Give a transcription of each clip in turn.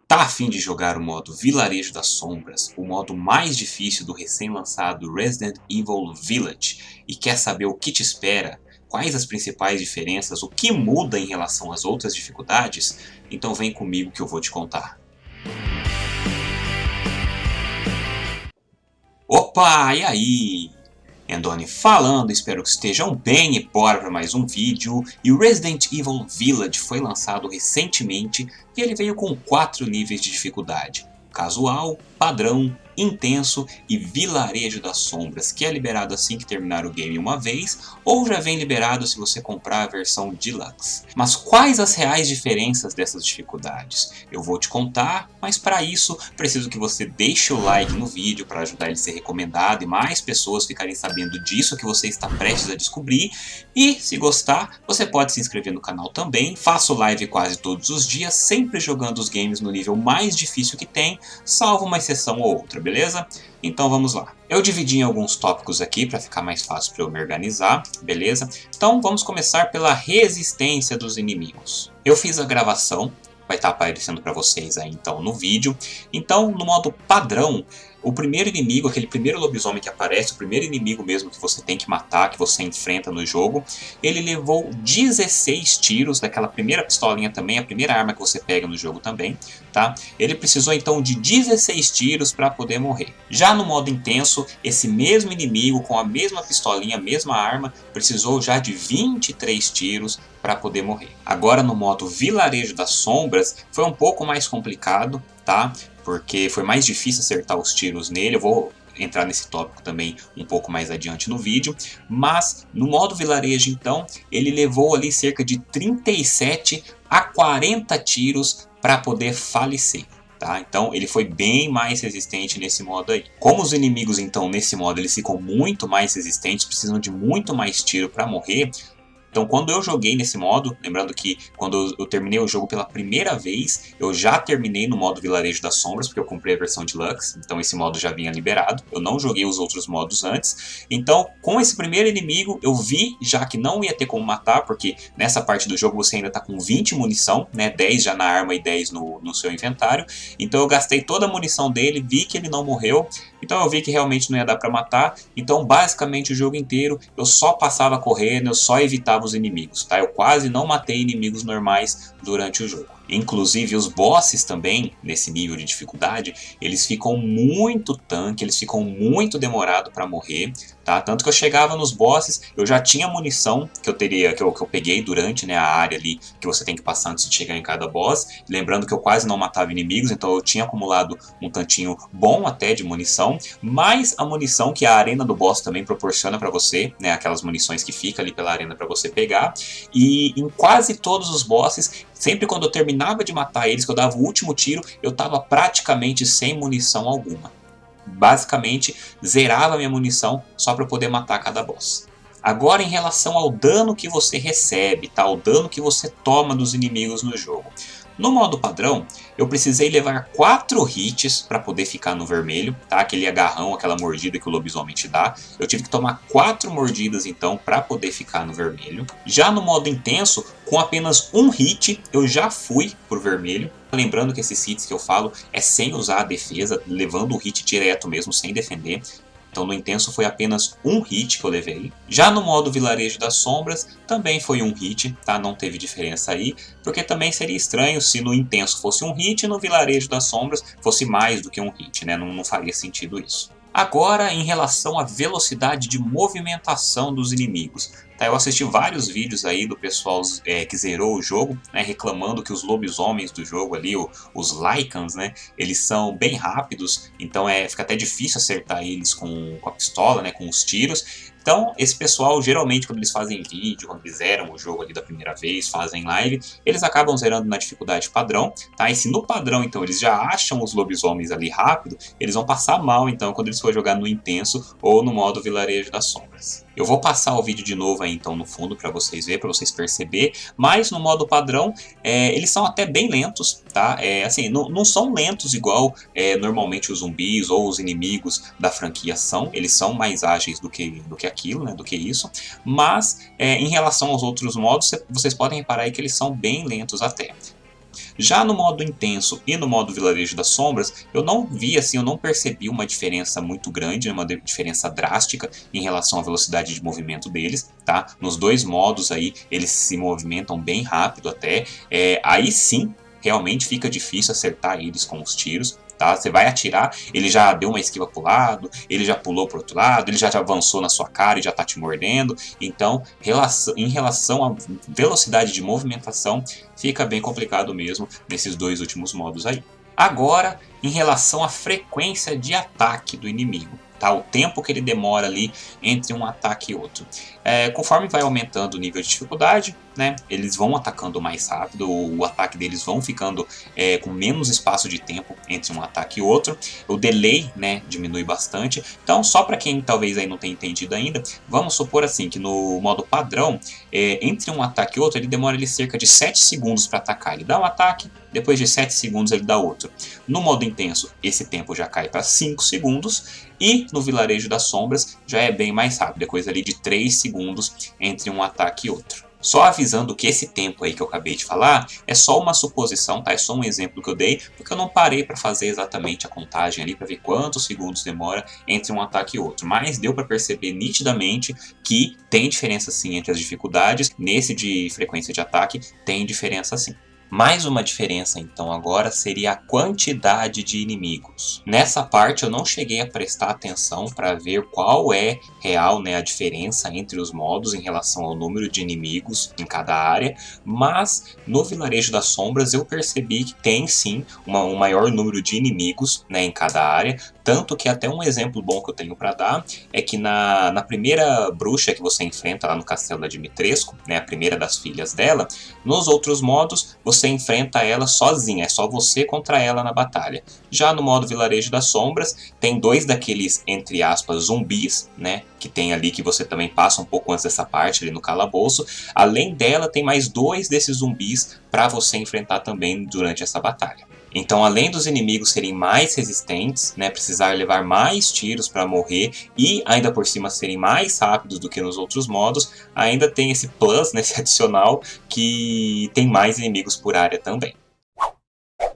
Tá a fim de jogar o modo Vilarejo das Sombras, o modo mais difícil do recém-lançado Resident Evil Village, e quer saber o que te espera? Quais as principais diferenças? O que muda em relação às outras dificuldades? Então vem comigo que eu vou te contar. Opa, e aí? Andoni falando, espero que estejam bem e bora para mais um vídeo. E o Resident Evil Village foi lançado recentemente e ele veio com 4 níveis de dificuldade: casual, padrão, intenso e vilarejo das sombras, que é liberado assim que terminar o game uma vez, ou já vem liberado se você comprar a versão Deluxe. Mas quais as reais diferenças dessas dificuldades? Eu vou te contar, mas para isso preciso que você deixe o like no vídeo para ajudar ele a ser recomendado e mais pessoas ficarem sabendo disso que você está prestes a descobrir. E se gostar, você pode se inscrever no canal também. Faço live quase todos os dias, sempre jogando os games no nível mais difícil que tem, salvo uma exceção ou outra, beleza? Então vamos lá. Eu dividi em alguns tópicos aqui para ficar mais fácil para eu me organizar, beleza? Então vamos começar pela resistência dos inimigos. Eu fiz a gravação, vai estar aparecendo para vocês aí então no vídeo. Então no modo padrão, o primeiro inimigo, aquele primeiro lobisomem que aparece, o primeiro inimigo mesmo que você tem que matar, que você enfrenta no jogo, ele levou 16 tiros daquela primeira pistolinha também, a primeira arma que você pega no jogo também, tá? Ele precisou então de 16 tiros para poder morrer. Já no modo intenso, esse mesmo inimigo com a mesma pistolinha, a mesma arma, precisou já de 23 tiros para poder morrer. Agora no modo Vilarejo das Sombras foi um pouco mais complicado, tá? Porque foi mais difícil acertar os tiros nele. Eu vou entrar nesse tópico também um pouco mais adiante no vídeo. Mas no modo vilarejo então, ele levou ali cerca de 37 a 40 tiros para poder falecer. Tá? Então ele foi bem mais resistente nesse modo aí. Como os inimigos então nesse modo eles ficam muito mais resistentes, precisam de muito mais tiro para morrer. Então quando eu joguei nesse modo, lembrando que quando eu terminei o jogo pela primeira vez, eu já terminei no modo Vilarejo das Sombras, porque eu comprei a versão Deluxe, então esse modo já vinha liberado, eu não joguei os outros modos antes. Então com esse primeiro inimigo eu vi já que não ia ter como matar, porque nessa parte do jogo você ainda está com 20 munição, né? 10 já na arma e 10 no seu inventário. Então eu gastei toda a munição dele, vi que ele não morreu, então eu vi que realmente não ia dar para matar. Então basicamente o jogo inteiro eu só passava correndo, eu só evitava os inimigos, tá? Eu quase não matei inimigos normais durante o jogo. Inclusive os bosses também, nesse nível de dificuldade, eles ficam muito tanque, eles ficam muito demorado para morrer, tá? Tanto que eu chegava nos bosses, eu já tinha munição que eu peguei durante, né, a área ali que você tem que passar antes de chegar em cada boss. Lembrando que eu quase não matava inimigos, então eu tinha acumulado um tantinho bom até de munição, mais a munição que a arena do boss também proporciona para você, né, aquelas munições que fica ali pela arena para você pegar. E em quase todos os bosses, sempre quando eu terminava de matar eles, que eu dava o último tiro, eu estava praticamente sem munição alguma. Basicamente, zerava minha munição só para poder matar cada boss. Agora em relação ao dano que você recebe, tá? O dano que você toma dos inimigos no jogo. No modo padrão, eu precisei levar 4 hits para poder ficar no vermelho, tá? Aquele agarrão, aquela mordida que o lobisomem te dá. Eu tive que tomar 4 mordidas então para poder ficar no vermelho. Já no modo intenso, com apenas um hit, eu já fui pro vermelho. Lembrando que esses hits que eu falo é sem usar a defesa, levando o hit direto mesmo, sem defender. Então no intenso foi apenas um hit que eu levei. Já no modo Vilarejo das Sombras também foi um hit, tá? Não teve diferença aí, porque também seria estranho se no intenso fosse um hit e no Vilarejo das Sombras fosse mais do que um hit, né? Não faria sentido isso. Agora em relação à velocidade de movimentação dos inimigos. Tá, eu assisti vários vídeos aí do pessoal que zerou o jogo, né, reclamando que os lobisomens do jogo ali, os Lycans, né, eles são bem rápidos, então fica até difícil acertar eles com a pistola, né, com os tiros. Então, esse pessoal, geralmente, quando eles fazem vídeo, quando eles zeram o jogo ali da primeira vez, fazem live, eles acabam zerando na dificuldade padrão, tá? E se no padrão, então, eles já acham os lobisomens ali rápido, eles vão passar mal, então, quando eles for jogar no intenso ou no modo Vilarejo das Sombras. Eu vou passar o vídeo de novo aí, então, no fundo, para vocês verem, para vocês perceberem, mas no modo padrão, eles são até bem lentos, tá? Assim, não são lentos igual normalmente os zumbis ou os inimigos da franquia são, eles são mais ágeis do que aquilo, né, do que isso, mas em relação aos outros modos, vocês podem reparar aí que eles são bem lentos até. Já no modo intenso e no modo Vilarejo das Sombras, eu não vi assim, eu não percebi uma diferença muito grande, uma diferença drástica em relação à velocidade de movimento deles, tá? Nos dois modos aí, eles se movimentam bem rápido até, aí sim, realmente fica difícil acertar eles com os tiros. Tá? Você vai atirar, ele já deu uma esquiva pro lado, ele já pulou pro outro lado, ele já avançou na sua cara e já tá te mordendo. Então, em relação à velocidade de movimentação, fica bem complicado mesmo nesses dois últimos modos aí. Agora, em relação à frequência de ataque do inimigo. Tá, o tempo que ele demora ali entre um ataque e outro. Conforme vai aumentando o nível de dificuldade, né, eles vão atacando mais rápido, o ataque deles vão ficando com menos espaço de tempo entre um ataque e outro. O delay, né, diminui bastante. Então, só para quem talvez aí não tenha entendido ainda, vamos supor assim que no modo padrão, entre um ataque e outro, ele demora cerca de 7 segundos para atacar. Ele dá um ataque, depois de 7 segundos ele dá outro. No modo intenso, esse tempo já cai para 5 segundos. E no Vilarejo das Sombras já é bem mais rápido, é coisa ali de 3 segundos entre um ataque e outro. Só avisando que esse tempo aí que eu acabei de falar é só uma suposição, tá? É só um exemplo que eu dei, porque eu não parei para fazer exatamente a contagem ali para ver quantos segundos demora entre um ataque e outro. Mas deu para perceber nitidamente que tem diferença sim entre as dificuldades. Nesse de frequência de ataque tem diferença sim. Mais uma diferença então agora seria a quantidade de inimigos. Nessa parte eu não cheguei a prestar atenção para ver qual é real, né, a diferença entre os modos em relação ao número de inimigos em cada área, mas no Vilarejo das Sombras eu percebi que tem sim um maior número de inimigos, né, em cada área, tanto que até um exemplo bom que eu tenho para dar é que na primeira bruxa que você enfrenta lá no castelo da Dimitrescu, né, a primeira das filhas dela, nos outros modos você enfrenta ela sozinha, é só você contra ela na batalha. Já no modo Vilarejo das Sombras, tem dois daqueles, entre aspas, zumbis, né, que tem ali que você também passa um pouco antes dessa parte ali no calabouço. Além dela, tem mais dois desses zumbis para você enfrentar também durante essa batalha. Então, além dos inimigos serem mais resistentes, né, precisar levar mais tiros para morrer e ainda por cima serem mais rápidos do que nos outros modos, ainda tem esse plus, né, esse adicional, que tem mais inimigos por área também.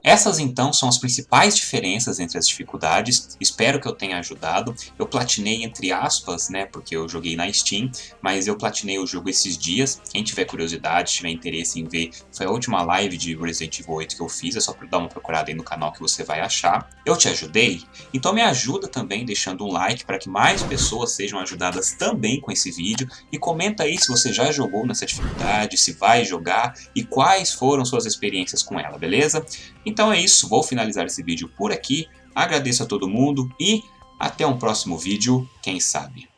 Essas então são as principais diferenças entre as dificuldades, espero que eu tenha ajudado. Eu platinei entre aspas, né, porque eu joguei na Steam, mas eu platinei o jogo esses dias. Quem tiver curiosidade, tiver interesse em ver, foi a última live de Resident Evil 8 que eu fiz, é só dar uma procurada aí no canal que você vai achar. Eu te ajudei? Então me ajuda também deixando um like para que mais pessoas sejam ajudadas também com esse vídeo, e comenta aí se você já jogou nessa dificuldade, se vai jogar e quais foram suas experiências com ela, beleza? Então é isso, vou finalizar esse vídeo por aqui, agradeço a todo mundo e até um próximo vídeo, quem sabe.